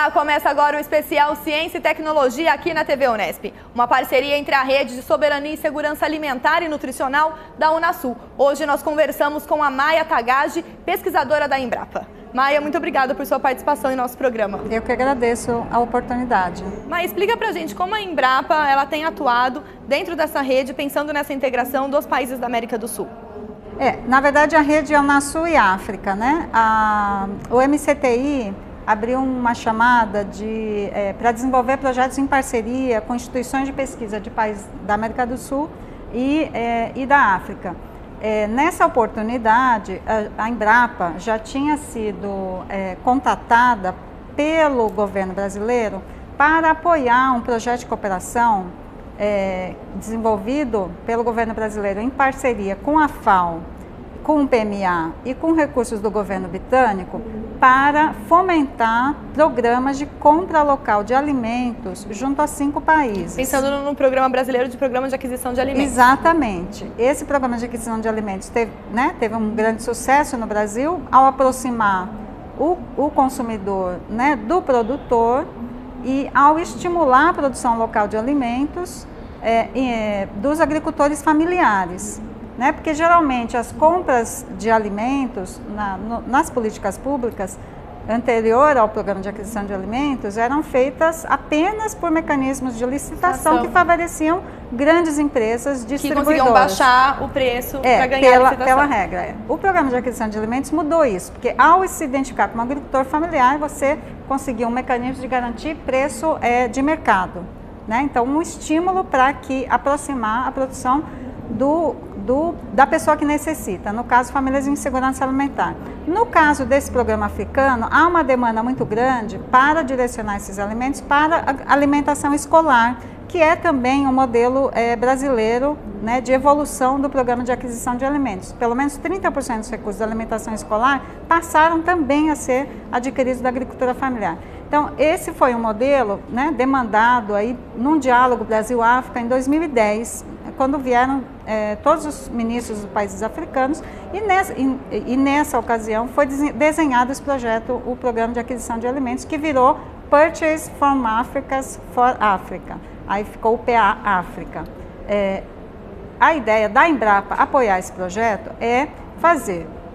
Olá, começa agora o especial Ciência e Tecnologia aqui na TV Unesp. Uma parceria entre a Rede de Soberania e Segurança Alimentar e Nutricional da Unasul. Hoje nós conversamos com a Maia Tagaji, pesquisadora da Embrapa. Maia, muito obrigada por sua participação em nosso programa. Eu que agradeço a oportunidade. Maia, explica pra gente como a Embrapa ela tem atuado dentro dessa rede, pensando nessa integração dos países da América do Sul. Na verdade, a rede é Unasul e África, né? O MCTI abriu uma chamada para desenvolver projetos em parceria com instituições de pesquisa de países da América do Sul e da África. Nessa oportunidade, a Embrapa já tinha sido contatada pelo governo brasileiro para apoiar um projeto de cooperação desenvolvido pelo governo brasileiro em parceria com a FAO, com o PMA e com recursos do governo britânico para fomentar programas de compra local de alimentos junto a 5 países. Pensando no Programa Brasileiro de Programa de Aquisição de Alimentos. Exatamente. Esse programa de aquisição de alimentos teve um grande sucesso no Brasil ao aproximar o consumidor, né, do produtor e ao estimular a produção local de alimentos dos agricultores familiares. Né? Porque geralmente as compras de alimentos nas políticas públicas anterior ao programa de aquisição de alimentos eram feitas apenas por mecanismos de licitação que favoreciam grandes empresas distribuidoras. Que conseguiam baixar o preço para ganhar a licitação. Pela regra. O programa de aquisição de alimentos mudou isso, porque ao se identificar como agricultor familiar, você conseguiu um mecanismo de garantir preço de mercado. Né? Então, um estímulo para aproximar a produção da pessoa que necessita, no caso, famílias em segurança alimentar. No caso desse programa africano, há uma demanda muito grande para direcionar esses alimentos para a alimentação escolar, que é também um modelo brasileiro, né, de evolução do programa de aquisição de alimentos. Pelo menos 30% dos recursos da alimentação escolar passaram também a ser adquiridos da agricultura familiar. Então, esse foi um modelo, né, demandado aí num diálogo Brasil-África em 2010, quando vieram todos os ministros dos países africanos, e nessa ocasião foi desenhado esse projeto, o Programa de Aquisição de Alimentos, que virou Purchase from Africa for Africa. Aí ficou o PA África. A ideia da Embrapa apoiar esse projeto é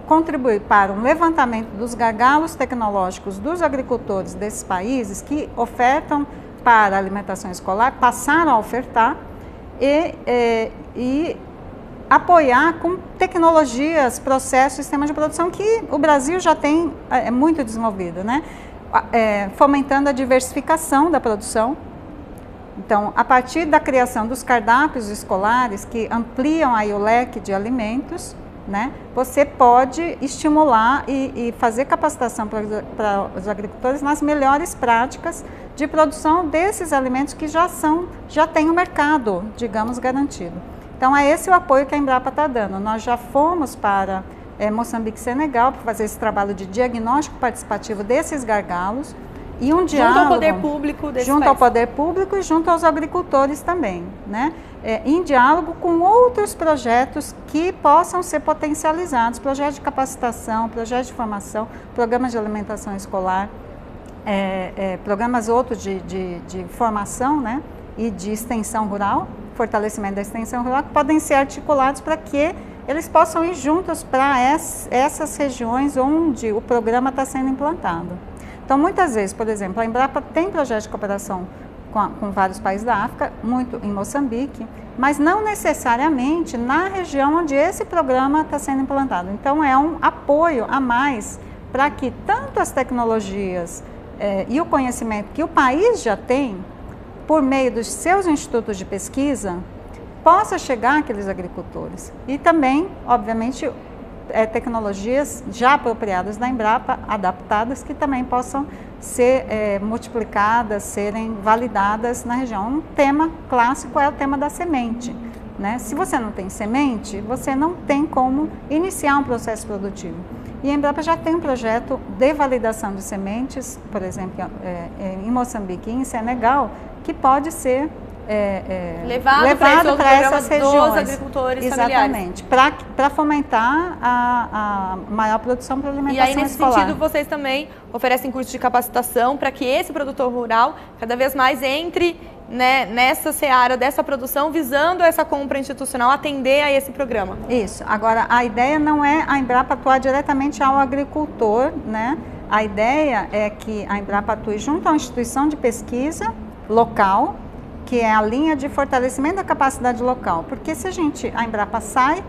contribuir para um levantamento dos gargalos tecnológicos dos agricultores desses países que ofertam para a alimentação escolar, passaram a ofertar, e apoiar com tecnologias, processos, sistemas de produção que o Brasil já tem muito desenvolvido, né? Fomentando a diversificação da produção. Então, a partir da criação dos cardápios escolares, que ampliam aí o leque de alimentos, né, você pode estimular e fazer capacitação para os agricultores nas melhores práticas de produção desses alimentos que já têm o mercado, digamos, garantido. Então, é esse o apoio que a Embrapa está dando. Nós já fomos para Moçambique e Senegal para fazer esse trabalho de diagnóstico participativo desses gargalos e um diálogo junto ao poder público desse junto ao poder público e junto aos agricultores também, né? Em diálogo com outros projetos que possam ser potencializados, projetos de capacitação, projetos de formação, programas de alimentação escolar, programas outros de formação, né, e de extensão rural, fortalecimento da extensão rural, que podem ser articulados para que eles possam ir juntos para essas regiões onde o programa está sendo implantado. Então, muitas vezes, por exemplo, a Embrapa tem projetos de cooperação com vários países da África, muito em Moçambique, mas não necessariamente na região onde esse programa está sendo implantado. Então, é um apoio a mais para que tanto as tecnologias e o conhecimento que o país já tem, por meio dos seus institutos de pesquisa, possa chegar àqueles agricultores. E também, obviamente, tecnologias já apropriadas da Embrapa, adaptadas, que também possam ser multiplicadas, serem validadas na região. Um tema clássico é o tema da semente, né? Se você não tem semente, você não tem como iniciar um processo produtivo. E a Embrapa já tem um projeto de validação de sementes, por exemplo, em Moçambique e em Senegal, que pode ser levado para essas regiões dos agricultores exatamente, para fomentar a maior produção para alimentação escolar. E aí, nesse sentido, vocês também oferecem cursos de capacitação para que esse produtor rural cada vez mais entre, né, nessa seara dessa produção, visando essa compra institucional, atender a esse programa. Isso. Agora, a ideia não é a Embrapa atuar diretamente ao agricultor, né? A ideia é que a Embrapa atue junto à instituição de pesquisa local, que é a linha de fortalecimento da capacidade local. Porque se a Embrapa sai,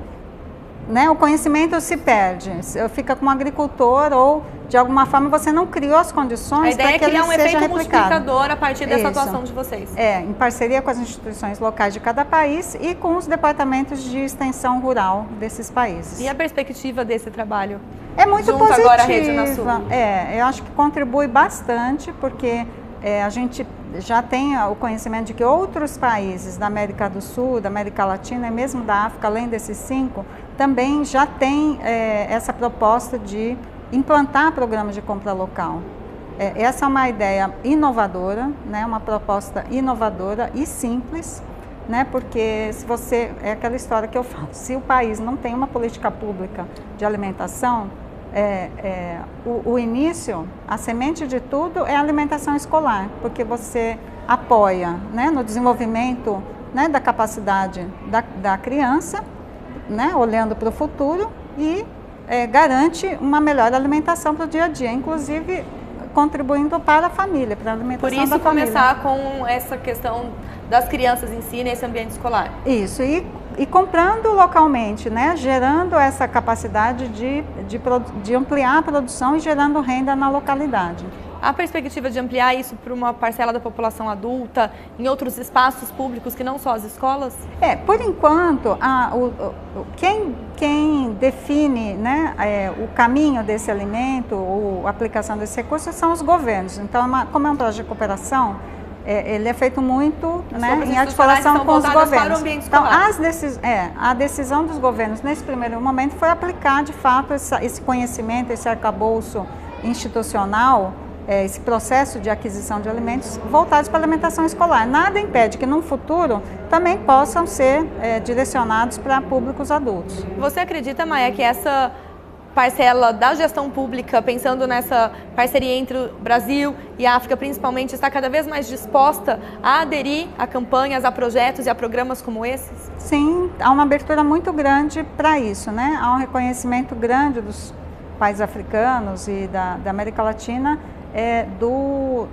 né, o conhecimento se perde, fica com o agricultor ou, de alguma forma, você não criou as condições para que ele seja replicado. A ideia é criar um efeito multiplicador a partir dessa atuação de vocês. Em parceria com as instituições locais de cada país e com os departamentos de extensão rural desses países. E a perspectiva desse trabalho? É muito positiva. Agora a Rede Unasul. Eu acho que contribui bastante, porque a gente já tem o conhecimento de que outros países da América do Sul, da América Latina e mesmo da África, além desses 5, também já tem essa proposta de implantar programas de compra local. Essa é uma ideia inovadora, né, uma proposta inovadora e simples, né, porque é aquela história que eu falo, se o país não tem uma política pública de alimentação, o início, a semente de tudo é a alimentação escolar, porque você apoia, né, no desenvolvimento, né, da capacidade da criança, né, olhando para o futuro e garante uma melhor alimentação para o dia a dia, inclusive contribuindo para a família, para a alimentação da família. Por isso começar com essa questão das crianças em si, nesse ambiente escolar. Isso, e comprando localmente, né, gerando essa capacidade de ampliar a produção e gerando renda na localidade. Há perspectiva de ampliar isso para uma parcela da população adulta, em outros espaços públicos que não só as escolas? Por enquanto, quem define, né, o caminho desse alimento ou a aplicação desse recurso são os governos. Então, como é um projeto de cooperação, ele é feito muito, né, em articulação com os governos. Então, a decisão dos governos nesse primeiro momento foi aplicar de fato esse conhecimento, esse arcabouço institucional, esse processo de aquisição de alimentos voltados para a alimentação escolar. Nada impede que no futuro também possam ser direcionados para públicos adultos. Você acredita, Maia, que essa parcela da gestão pública, pensando nessa parceria entre o Brasil e a África principalmente, está cada vez mais disposta a aderir a campanhas, a projetos e a programas como esses? Sim, há uma abertura muito grande para isso, né? Há um reconhecimento grande dos países africanos e da América Latina do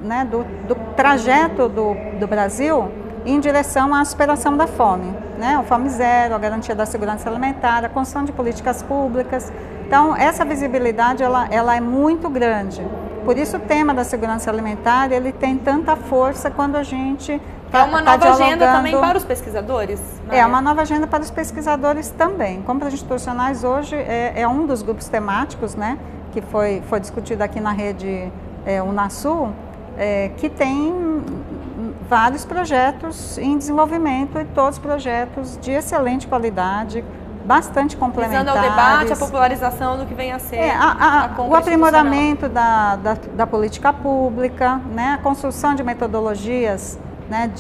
trajeto do Brasil em direção à superação da fome, né? O Fome Zero, a garantia da segurança alimentar, a construção de políticas públicas. Então, essa visibilidade ela é muito grande. Por isso, o tema da segurança alimentar ele tem tanta força quando a gente é uma nova agenda também para os pesquisadores? É uma nova agenda para os pesquisadores também. Compras institucionais hoje é um dos grupos temáticos, né, que foi discutido aqui na rede Unasul, que tem vários projetos em desenvolvimento e todos projetos de excelente qualidade, bastante complementares. Visando ao debate, a popularização do que vem a ser o aprimoramento da política pública, né, a construção de metodologias, né,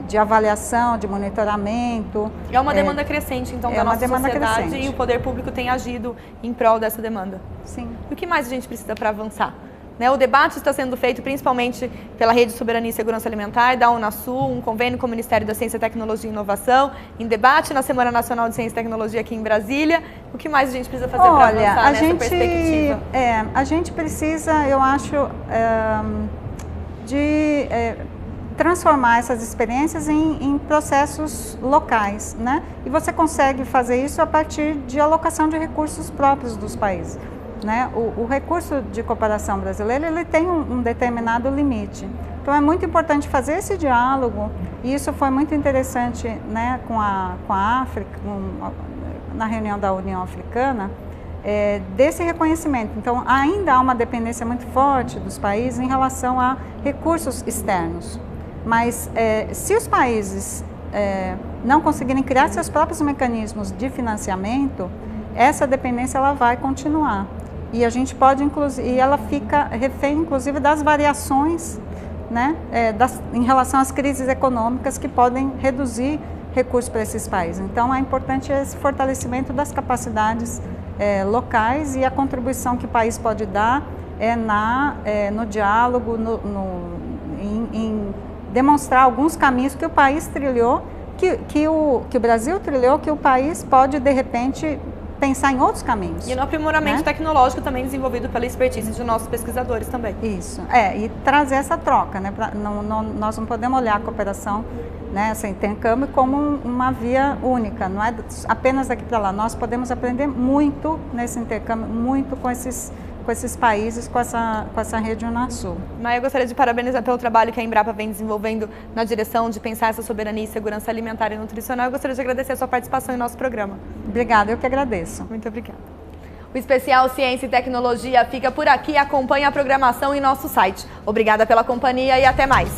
de avaliação, de monitoramento. É uma demanda crescente, então, da nossa sociedade e o poder público tem agido em prol dessa demanda. Sim. E o que mais a gente precisa para avançar? O debate está sendo feito principalmente pela Rede Soberania e Segurança Alimentar, da Unasul, um convênio com o Ministério da Ciência, Tecnologia e Inovação, em debate na Semana Nacional de Ciência e Tecnologia aqui em Brasília. O que mais a gente precisa fazer para avançar nessa perspectiva? A gente precisa, eu acho, de transformar essas experiências em processos locais, né? E você consegue fazer isso a partir de alocação de recursos próprios dos países. Né? O recurso de cooperação brasileiro ele tem um determinado limite. Então é muito importante fazer esse diálogo, e isso foi muito interessante, né, com a África, na reunião da União Africana, desse reconhecimento. Então ainda há uma dependência muito forte dos países em relação a recursos externos. Mas se os países não conseguirem criar seus próprios mecanismos de financiamento, essa dependência ela vai continuar. E a gente pode, e ela fica refém, inclusive, das variações, né, em relação às crises econômicas que podem reduzir recursos para esses países. Então, é importante esse fortalecimento das capacidades locais e a contribuição que o país pode dar no diálogo, em demonstrar alguns caminhos que o país trilhou, que o Brasil trilhou, que o país pode, de repente, pensar em outros caminhos. E no aprimoramento tecnológico também desenvolvido pela expertise de nossos pesquisadores também. Isso, e trazer essa troca, né? Nós não podemos olhar a cooperação, né, esse intercâmbio como uma via única, não é apenas daqui para lá. Nós podemos aprender muito nesse intercâmbio, muito com esses países, com essa rede Unasul. Maia, eu gostaria de parabenizar pelo trabalho que a Embrapa vem desenvolvendo na direção de pensar essa soberania e segurança alimentar e nutricional. Eu gostaria de agradecer a sua participação em nosso programa. Obrigada, eu que agradeço. Muito obrigada. O especial Ciência e Tecnologia fica por aqui. Acompanhe a programação em nosso site. Obrigada pela companhia e até mais.